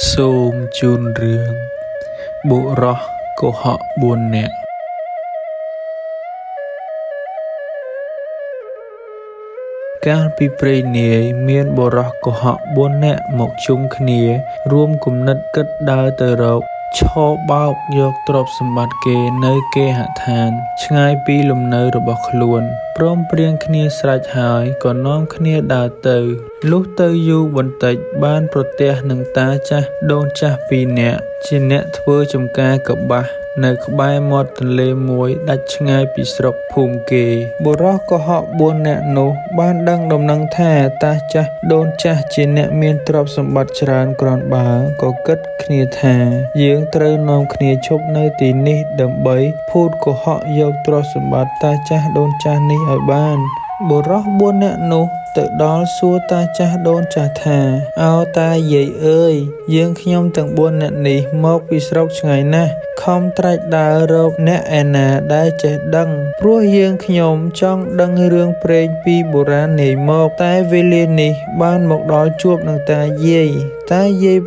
សូមជូនរឿងបុរសកុហក4 នាក់កាលពីព្រេងនាយមានបុរសកុហក4 នាក់មកជុំគ្នារួមគំនិតគិតដើរទៅរកឈរបោកយកទ្រព្យសម្បត្តិគេនៅគេហដ្ឋានឆ្ងាយពីលំនៅរបស់ខ្លួនព្រមព្រៀងគ្នាស្រេចហើយក៏នាំគ្នាដើរទៅលុះទៅយូរបន្តិចបានប្រទះនឹងតាចាស់ដូនចាស់2 នាក់ជាអ្នកធ្វើចំការកបាសនៅក្បែរមាត់ទន្លេមួយដាច់ឆ្ងាយពីស្រុកភូមិគេបុរសកុហក4 នាក់នោះបានដឹងដំណឹងថាតាចាស់ដូនចាស់ជាអ្នកមានទ្រព្យសម្បត្តិច្រើនគ្រាន់បើក៏គិតគ្នាថាយើងត្រូវនាំគ្នាឈប់នៅទីនេះដើម្បីភូតកុហកយកទ្រព្យសម្បត្តិតាចាស់ដូនចាស់នេះឲ្យបានបុរស4 នាក់នោះទៅដល់សួរតាចាស់ដូនចាស់ថាអោតាយាយអើយយើងខ្ញុំទាំង4 នាក់នេះមកពីស្រុកឆ្ងាយណាស់ខំត្រាច់ដើររកអ្នកឯណាដែលចេះដឹងព្រោះយើងខ្ញុំចង់ដឹងរឿងព្រេងពីបុរាណនាយមកតែវេលានេះបានមកដល់ជួបនឹងតាយាយ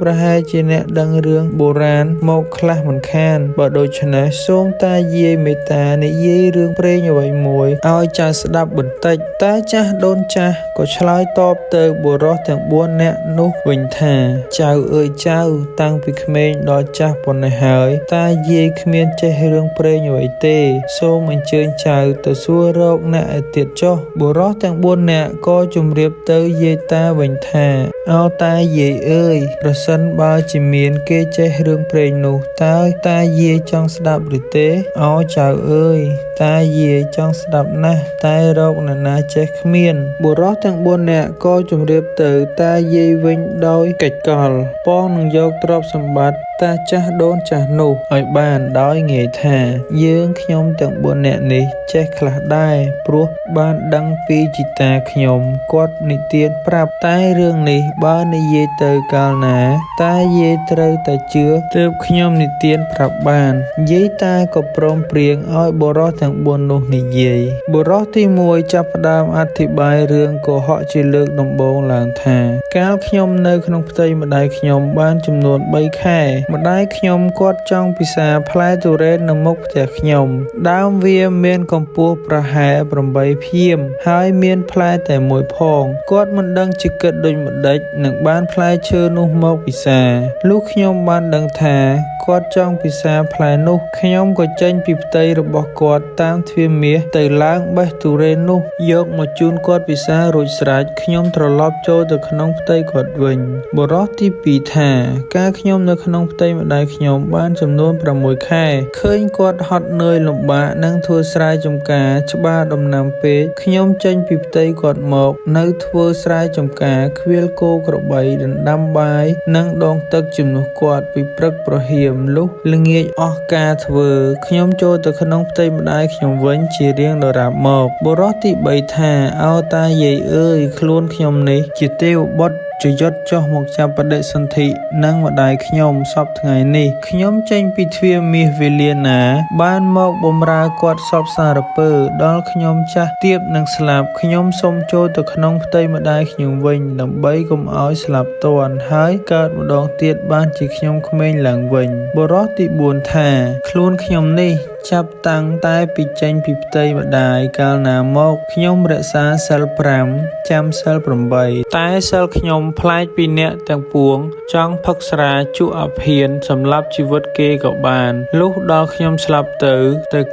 ប្រហែលជាអ្នកដឹងរឿងបុរាណមកខ្លះមិនខានបើដូច្នេះសូមតាយាយមេត្តានិយាយរឿងព្រេងអ្វីមួយឲ្យចាស់ស្ដាប់បន្តិចតាចាស់ដូនចាស់ក៏ឆ្លើយតបទៅបុរសទាំង4 នាក់នោះវិញថាចៅអើយចៅតាំងពីក្មេងដល់ចាស់ប៉ុណ្ណេះហើយតាយាយគ្មានចេះរឿងព្រេងអ្វីទេសូមអញ្ជើញចៅទៅសួររកអ្នកឯទៀតចុះបុរសទាំង4 នាក់ក៏ជម្រាបទៅយាយតាវិញថាអោតាយាយអើយប្រសិនបើជាមានគេចេះរឿងព្រេងនោះតើតាយាយចង់ស្ដាប់ឬទេអោចៅអើយតាយាយចង់ស្ដាប់ណាស់តែរកអ្នកណាចេះគ្មានបុរសទាំង4 នាក់ក៏ជម្រាបទៅតាយាយវិញដោយកិច្ចកលប៉ងនឹងយកទ្រព្យសម្បត្តិតាចាស់ដូនចាស់នោះឲ្យបានដោយងាយថាយើងខ្ញុំទាំង4 នាក់នេះចេះខ្លះដែរព្រោះបានដឹងពីជីតាខ្ញុំគាត់និទានប្រាប់តែរឿងនេះបើនិយាយទៅកាលណាតាយាយត្រូវតែជឿទើបខ្ញុំនិទានប្រាប់បានយាយតាក៏ព្រមព្រៀងឲ្យបុរសទាំង4នោះនិយាយបុរសទី1ចាប់ផ្ដើមអធិប្បាយរឿងកុហកជាលើកដំបូងឡើងថាកាលខ្ញុំនៅក្នុងផ្ទៃម្ដាយខ្ញុំបានចំនួន3 ខែម្ដាយខ្ញុំគាត់ចង់ពិសាផ្លែទុរេននៅមុខផ្ទះខ្ញុំដើមវាមានកម្ពស់ប្រហែល8 ភៀមហើយមានផ្លែតែមួយផងគាត់មិនដឹងជាគិតដូចម្ដេចនឹងបានផ្លែឈើនោះមកពិសាលុះខ្ញុំបានដឹងថាគាត់ចង់ពិសាផ្លែនោះខ្ញុំក៏ចេញពីផ្ទៃរបស់គាត់តាមទ្វារមាសទៅឡើងបេះទុរេននោះយកមកជូនគាត់ពិសារួចស្រេចខ្ញុំត្រឡប់ចូលទៅក្នុងផ្ទៃគាត់វិញបុរសទី2ថាកាលខ្ញុំនៅក្នុងផ្ទៃម្ដាយខ្ញុំបានចំនួន6 ខែឃើញគាត់ហត់នឿយលំបាកនឹងធ្វើស្រែចម្ការច្បារដំណាំពេកខ្ញុំចេញពីផ្ទៃគាត់មកនៅធ្វើស្រែចម្ការឃ្វាលគោក្របីដណ្ដាំបាយនិងដងទឹកជំនួសគាត់ពីព្រឹកប្រហៀមលុះល្ងាចអស់ការធ្វើខ្ញុំចូលទៅក្នុងផ្ទៃម្ដាយខ្ញុំវិញជារៀងដរាបមកបុរសទី3ថាអោតាយាយអើយខ្លួនខ្ញុំនេះជាទេវបុត្រជាយត់ចុះមកចាប់បដិសន្ធិនឹងម្ដាយខ្ញុំសពថ្ងៃនេះខ្ញុំចេញពីទ្វារមាសវេលាណាបានមកបំរើគាត់សពសារពើដល់ខ្ញុំចាស់ទៀបនឹងស្លាប់ខ្ញុំសូមចូលទៅក្នុងផ្ទៃម្ដាយខ្ញុំវិញដើម្បីកុំឲ្យស្លាប់ទាន់ហើយកើតម្ដងទៀតបានជាខ្ញុំក្មេងឡើងវិញបុរសទី4ថាខ្លួនខ្ញុំនេះចាប់តាំងតែពីចេញពីផ្ទៃម្ដាយកាលណាមកខ្ញុំរក្សាសិល5ចាំសិល8តែសិលខ្ញុំប្លែកពីអ្នកទាំងពួងចង់ផឹកស្រាជក់អភិនសម្រាប់ជីវិតគេក៏បានលុះដល់ខ្ញុំស្លាប់ទៅ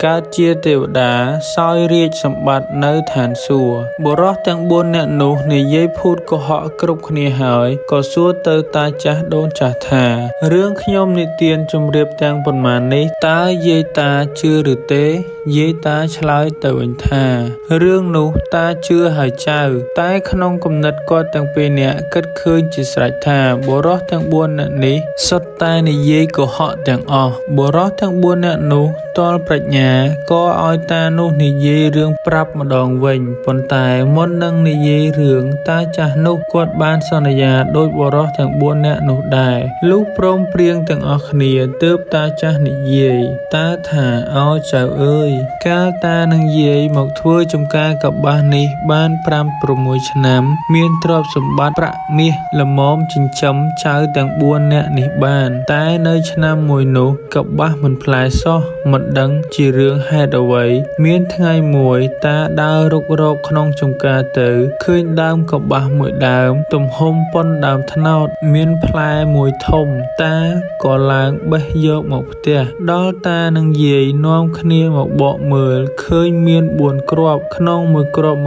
កើតជាទេវតាសោយរាជសម្បត្តិនៅឋានសួគ៌បុរសទាំង4 នាក់នោះនិយាយភូតកុហកគ្រប់គ្នាហើយក៏សួរទៅតាចាស់ដូនចាស់ថារឿងខ្ញុំនិទានជម្រាបទាំងប៉ុន្មាននេះតើយាយតាជឿឬទេយាយតាឆ្លើយទៅវិញថារឿងនោះតាជឿហើយចៅតែក្នុងគំនិតគាត់ទាំងពីរនាក់គិតឃើញជាស្រេចថាបុរសទាំង4 នាក់នេះសុទ្ធតែនិយាយកុហកទាំងអស់បុរសទាំង4 នាក់នោះទាល់ប្រាជ្ញាក៏ឲ្យតានោះនិយាយរឿងប្រាប់ម្ដងវិញប៉ុន្តែមុននឹងនិយាយរឿងតាចាស់នោះគាត់បានសន្យាដោយបុរសទាំង4 នាក់នោះដែរលុះព្រមព្រៀងទាំងអស់គ្នាទើបតាចាស់និយាយតាថាអោចៅអើយ កាលតានិងយាយមកធ្វើចំការកប្បាសនេះបាន5-6 ឆ្នាំមានទ្រព្យសម្បត្តិប្រាក់មាសល្មមចិញ្ចឹមចៅទាំង4នាក់នេះបានតែនៅឆ្នាំមួយនោះកប្បាសមិនផ្លែសោះមិនដឹងជារឿងហេតុអ្វីមានថ្ងៃមួយតាដើររុករកក្នុងចំការទៅឃើញដើមកប្បាសមួយដើមទំហំប៉ុនដើមត្នោតមានផ្លែមួយធំតាក៏ឡើងបេះយកមកផ្ទះដល់តានិងយាយនាំគ្នាមកបកមើលឃើញមាន4គ្រាប់ក្នុងមួយគ្រាប់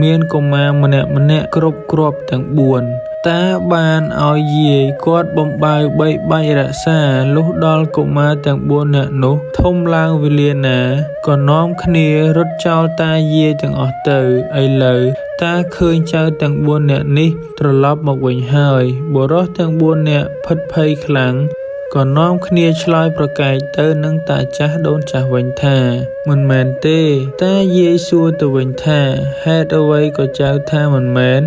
មានកុមារម្នាក់គ្រប់គ្រាប់ទាំង4តាបានឲ្យយាយគាត់បំបើបីបាច់រក្សាលុះដល់កុមារទាំង4នាក់នោះធំឡើងវេលាណាក៏នាំគ្នារត់ចោលតាយាយទាំងអស់ទៅឥឡូវតាឃើញចៅទាំង4នាក់នេះត្រឡប់មកវិញហើយបុរសទាំង4នាក់ភិតភ័យខ្លាំងក៏នាំគ្នាឆ្លើយប្រកែកទៅនឹងតាចាស់ដូនចាស់វិញថាមិនមែនទេតាយាយសួរទៅវិញថាហេតុអ្វីក៏ចៅថាមិនមែន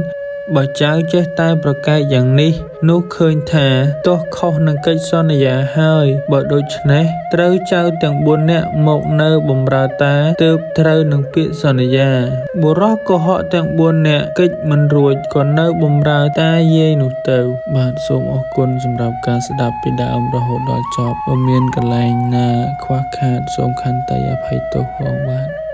បើចៅចេះតែប្រកែកយ៉ាងនេះនោះឃើញថាទោះខុសនឹងកិច្ចសន្យាហើយបើដូច្នេះត្រូវចៅទាំង4នាក់មកនៅបម្រើតាទើបត្រូវនឹងពាក្យសន្យាបុរសកុហកទាំង4នាក់កិច្ចមិនរួចក៏នៅបម្រើតាយាយនោះទៅបាទសូមអរគុណសម្រាប់ការស្ដាប់ពីដើមរហូតដល់ចប់បើមានកន្លែងណាខ្វះខាតសូមខន្តីអភ័យទោសផងបាទ